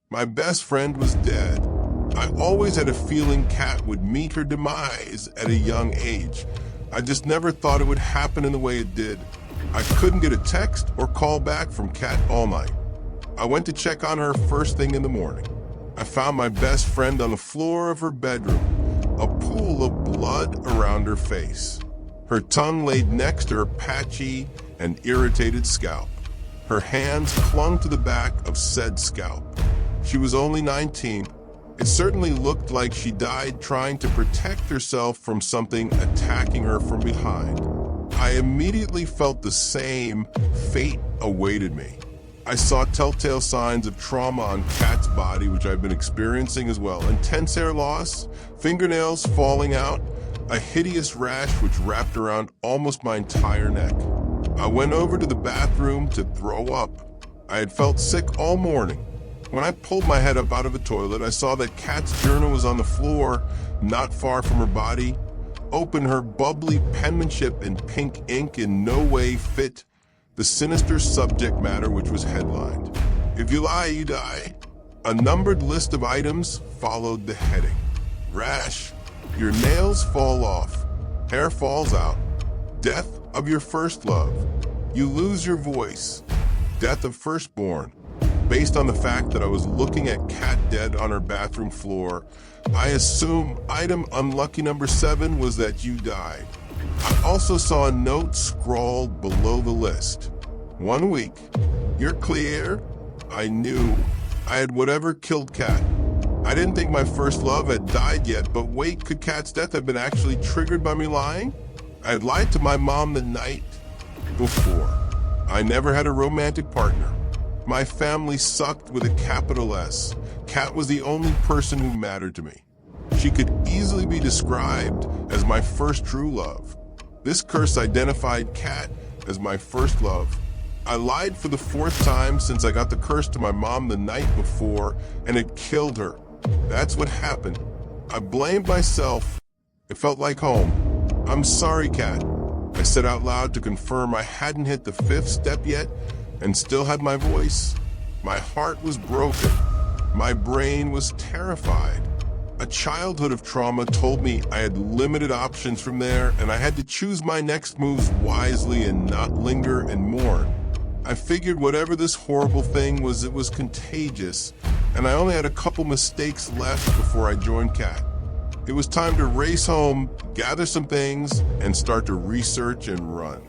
My best friend was dead. I always had a feeling Kat would meet her demise at a young age. I just never thought it would happen in the way it did. I couldn't get a text or call back from Kat all night. I went to check on her first thing in the morning. I found my best friend on the floor of her bedroom, a pool of blood around her face. Her tongue laid next to her patchy and irritated scalp. Her hands clung to the back of said scalp. She was only 19. It certainly looked like she died trying to protect herself from something attacking her from behind. I immediately felt the same fate awaited me. I saw telltale signs of trauma on Kat's body, which I've been experiencing as well. Intense hair loss, fingernails falling out, a hideous rash which wrapped around almost my entire neck. I went over to the bathroom to throw up. I had felt sick all morning. When I pulled my head up out of the toilet, I saw that Kat's journal was on the floor, not far from her body. Open, her bubbly penmanship in pink ink in no way fit the sinister subject matter which was headlined. "If you lie, you die." A numbered list of items followed the heading. Rash, your nails fall off, hair falls out, death of your first love, you lose your voice, death of firstborn. Based on the fact that I was looking at Kat dead on her bathroom floor, I assume item unlucky number 7 was that you died. I also saw a note scrawled below the list. 1 week. You're clear? I knew. I had whatever killed Kat. I didn't think my first love had died yet, but wait, could Kat's death have been actually triggered by me lying? I had lied to my mom the night before. I never had a romantic partner. My family sucked with a capital S. Kat was the only person who mattered to me. She could easily be described as my first true love. This curse identified Kat as my first love. I lied for the 4th time since I got the curse to my mom the night before, and it killed her. That's what happened. I blamed myself. It felt like home. I'm sorry, Kat. I said out loud to confirm I hadn't hit the 5th step yet and still had my voice. My heart was broken. My brain was terrified. A childhood of trauma told me I had limited options from there, and I had to choose my next moves wisely and not linger and mourn. I figured whatever this horrible thing was, it was contagious, and I only had a couple mistakes left before I joined Kat. It was time to race home, gather some things, and start to research and run.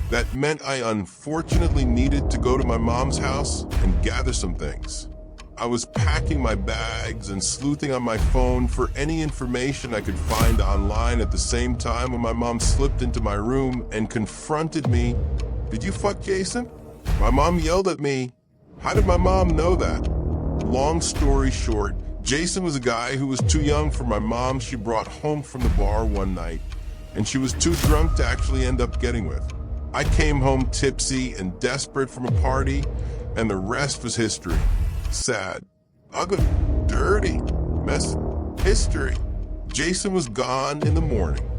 That meant I unfortunately needed to go to my mom's house and gather some things. I was packing my bags and sleuthing on my phone for any information I could find online at the same time when my mom slipped into my room and confronted me. "Did you fuck Jason?" My mom yelled at me. How did my mom know that? Long story short, Jason was a guy who was too young for my mom she brought home from the bar one night, and she was too drunk to actually end up getting with. I came home tipsy and desperate from a party, and the rest was history. Sad, ugly, dirty, messy history. Jason was gone in the morning.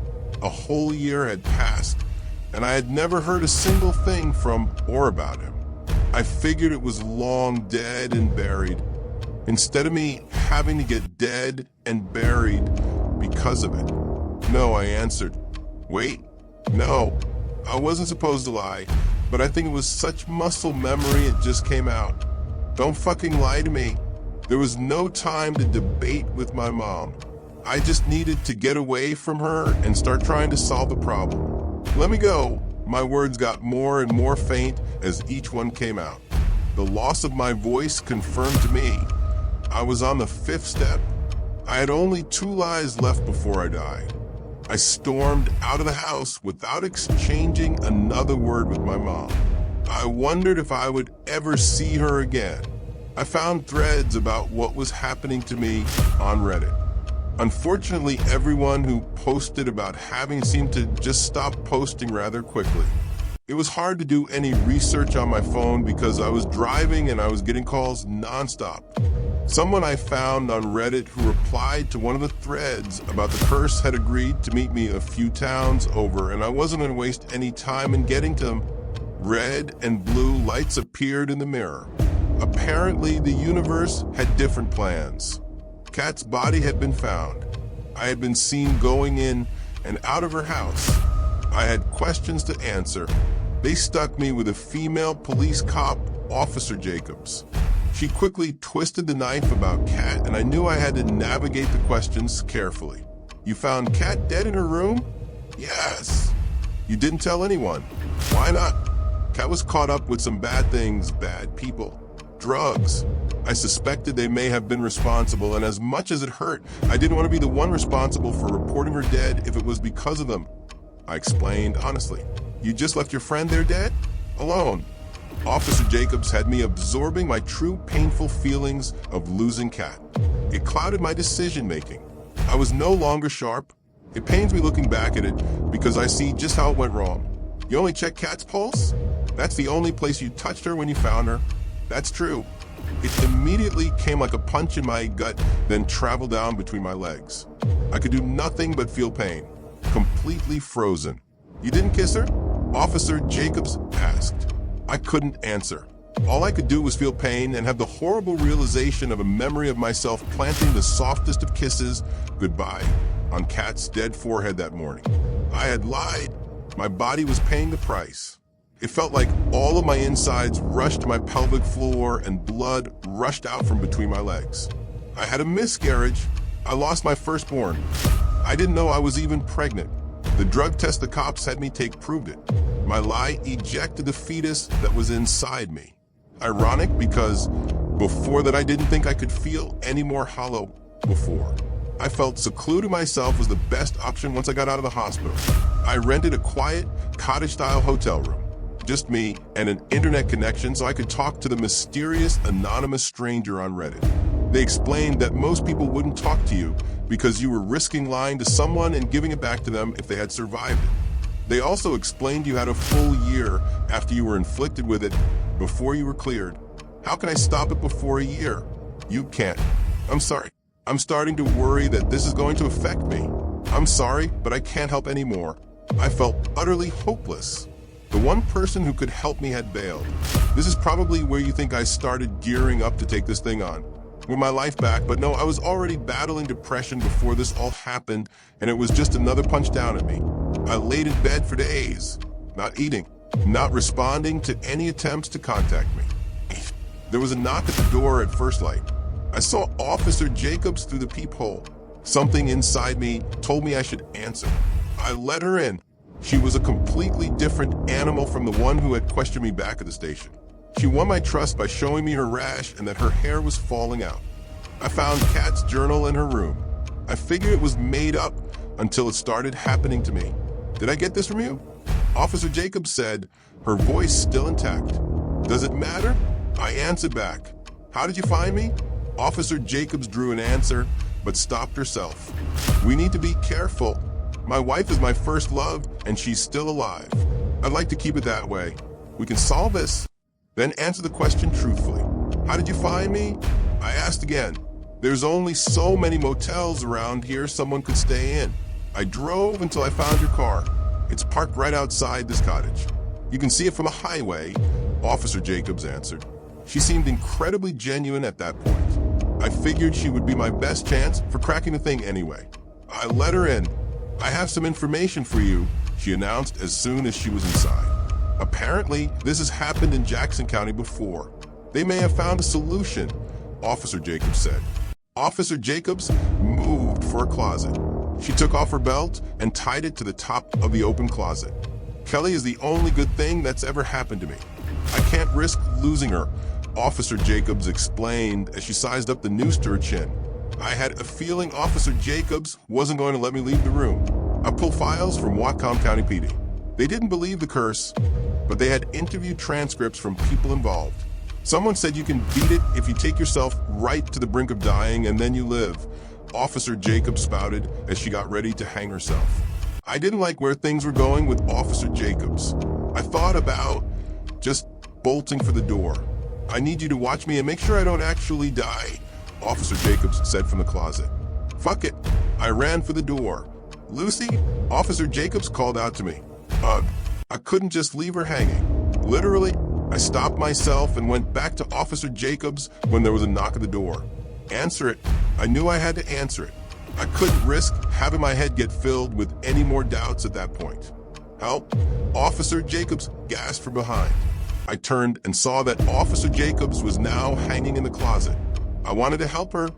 A whole year had passed, and I had never heard a single thing from or about him. I figured it was long dead and buried, instead of me having to get dead and buried because of it. No, I answered. Wait, no, I wasn't supposed to lie, but I think it was such muscle memory it just came out. Don't fucking lie to me. There was no time to debate with my mom. I just needed to get away from her and start trying to solve the problem. Let me go. My words got more and more faint as each one came out. The loss of my voice confirmed to me I was on the 5th step. I had only 2 lies left before I died. I stormed out of the house without exchanging another word with my mom. I wondered if I would ever see her again. I found threads about what was happening to me on Reddit. Unfortunately, everyone who posted about having seemed to just stop posting rather quickly. It was hard to do any research on my phone because I was driving and I was getting calls nonstop. Someone I found on Reddit who replied to one of the threads about the curse had agreed to meet me a few towns over, and I wasn't going to waste any time in getting to him. Red and blue lights appeared in the mirror. Apparently, the universe had different plans. Kat's body had been found. I had been seen going in and out of her house. I had questions to answer. They stuck me with a female police cop, Officer Jacobs. She quickly twisted the knife about Kat, and I knew I had to navigate the questions carefully. You found Kat dead in her room? Yes. You didn't tell anyone. Why not? Kat was caught up with some bad things, bad people, drugs. I suspected they may have been responsible, and as much as it hurt, I didn't want to be the one responsible for reporting her dead if it was because of them. I explained honestly. You just left your friend there dead? Alone. Officer Jacobs had me absorbing my true painful feelings of losing Kat. It clouded my decision-making. I was no longer sharp. It pains me looking back at it because I see just how it went wrong. You only checked Kat's pulse? That's the only place you touched her when you found her. That's true. It immediately came like a punch in my gut, then traveled down between my legs. I could do nothing but feel pain, completely frozen. You didn't kiss her? Officer Jacobs asked. I couldn't answer. All I could do was feel pain and have the horrible realization of a memory of myself planting the softest of kisses, goodbye, on Kat's dead forehead that morning. I had lied. My body was paying the price. It felt like all of my insides rushed to my pelvic floor and blood rushed out from between my legs. I had a miscarriage. I lost my firstborn. I didn't know I was even pregnant. The drug test the cops had me take proved it. My lie ejected the fetus that was inside me. Ironic because before that I didn't think I could feel any more hollow before. I felt secluding myself was the best option once I got out of the hospital. I rented a quiet, cottage-style hotel room. Just me and an internet connection so I could talk to the mysterious anonymous stranger on Reddit. They explained that most people wouldn't talk to you because you were risking lying to someone and giving it back to them if they had survived it. They also explained you had a full year after you were inflicted with it before you were cleared. How can I stop it before a year? You can't. I'm sorry. I'm starting to worry that this is going to affect me. I'm sorry, but I can't help anymore. I felt utterly hopeless. The one person who could help me had bailed. This is probably where you think I started gearing up to take this thing on. With my life back, but no, I was already battling depression before this all happened, and it was just another punch down at me. I laid in bed for days, not eating, not responding to any attempts to contact me. There was a knock at the door at first light. I saw Officer Jacobs through the peephole. Something inside me told me I should answer. I let her in. She was a completely different animal from the one who had questioned me back at the station. She won my trust by showing me her rash and that her hair was falling out. I found Kat's journal in her room. I figured it was made up until it started happening to me. Did I get this from you? Officer Jacobs said, her voice still intact. Does it matter? I answered back. How did you find me? Officer Jacobs drew an answer, but stopped herself. We need to be careful. My wife is my first love, and she's still alive. I'd like to keep it that way. We can solve this. Then answer the question truthfully. How did you find me? I asked again. There's only so many motels around here someone could stay in. I drove until I found your car. It's parked right outside this cottage. You can see it from a highway, Officer Jacobs answered. She seemed incredibly genuine at that point. I figured she would be my best chance for cracking the thing anyway. I let her in. I have some information for you, she announced as soon as she was inside. Apparently, this has happened in Jackson County before. They may have found a solution, Officer Jacobs said. Officer Jacobs moved for a closet. She took off her belt and tied it to the top of the open closet. Kelly is the only good thing that's ever happened to me. I can't risk losing her, Officer Jacobs explained as she sized up the noose to her chin. I had a feeling Officer Jacobs wasn't going to let me leave the room. I pulled files from Whatcom County PD. They didn't believe the curse, but they had interview transcripts from people involved. Someone said you can beat it if you take yourself right to the brink of dying and then you live, Officer Jacobs spouted as she got ready to hang herself. I didn't like where things were going with Officer Jacobs. I thought about just bolting for the door. I need you to watch me and make sure I don't actually die, Officer Jacobs said from the closet. Fuck it. I ran for the door. Lucy, Officer Jacobs called out to me. I couldn't just leave her hanging. Literally, I stopped myself and went back to Officer Jacobs when there was a knock at the door. Answer it. I knew I had to answer it. I couldn't risk having my head get filled with any more doubts at that point. Help! Officer Jacobs gasped from behind. I turned and saw that Officer Jacobs was now hanging in the closet. I wanted to help her,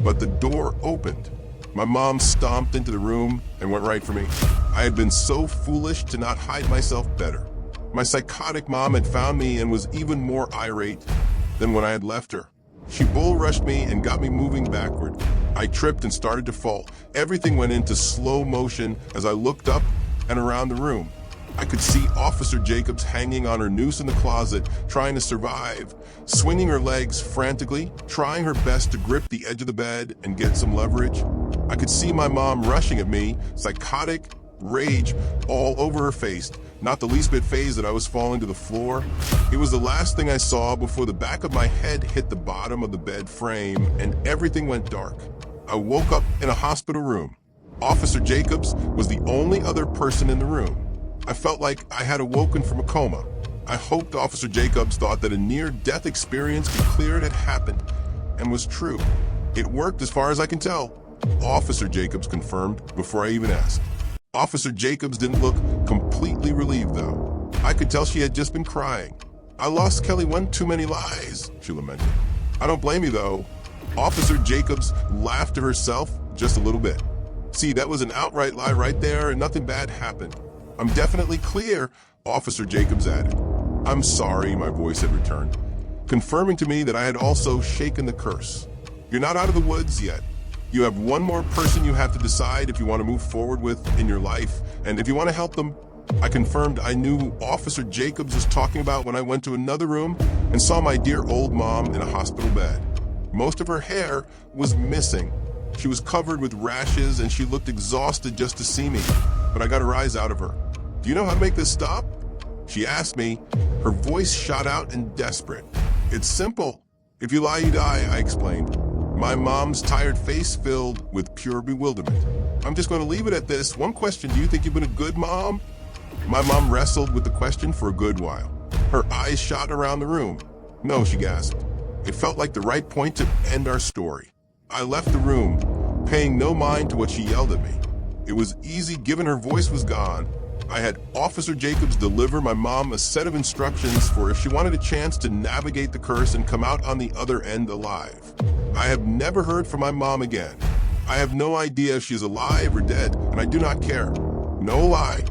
but the door opened. My mom stomped into the room and went right for me. I had been so foolish to not hide myself better. My psychotic mom had found me and was even more irate than when I had left her. She bull rushed me and got me moving backward. I tripped and started to fall. Everything went into slow motion as I looked up and around the room. I could see Officer Jacobs hanging on her noose in the closet, trying to survive, swinging her legs frantically, trying her best to grip the edge of the bed and get some leverage. I could see my mom rushing at me, psychotic, rage all over her face, not the least bit phased that I was falling to the floor. It was the last thing I saw before the back of my head hit the bottom of the bed frame and everything went dark. I woke up in a hospital room. Officer Jacobs was the only other person in the room. I felt like I had awoken from a coma. I hoped Officer Jacobs thought that a near-death experience could clear it had happened, and was true. It worked as far as I can tell, Officer Jacobs confirmed before I even asked. Officer Jacobs didn't look completely relieved, though. I could tell she had just been crying. I lost Kelly one too many lies, she lamented. I don't blame you, though. Officer Jacobs laughed to herself just a little bit. See, that was an outright lie right there, and nothing bad happened. I'm definitely clear, Officer Jacobs added. I'm sorry, my voice had returned, confirming to me that I had also shaken the curse. You're not out of the woods yet. You have one more person you have to decide if you want to move forward with in your life, and if you want to help them. I confirmed I knew Officer Jacobs was talking about when I went to another room and saw my dear old mom in a hospital bed. Most of her hair was missing. She was covered with rashes and she looked exhausted just to see me, but I got a rise out of her. Do you know how to make this stop? She asked me. Her voice shot out and desperate. It's simple. If you lie, you die, I explained. My mom's tired face filled with pure bewilderment. I'm just going to leave it at this. One question, do you think you've been a good mom? My mom wrestled with the question for a good while. Her eyes shot around the room. No, she gasped. It felt like the right point to end our story. I left the room, paying no mind to what she yelled at me. It was easy given her voice was gone. I had Officer Jacobs deliver my mom a set of instructions for if she wanted a chance to navigate the curse and come out on the other end alive. I have never heard from my mom again. I have no idea if she's alive or dead, and I do not care. No lie.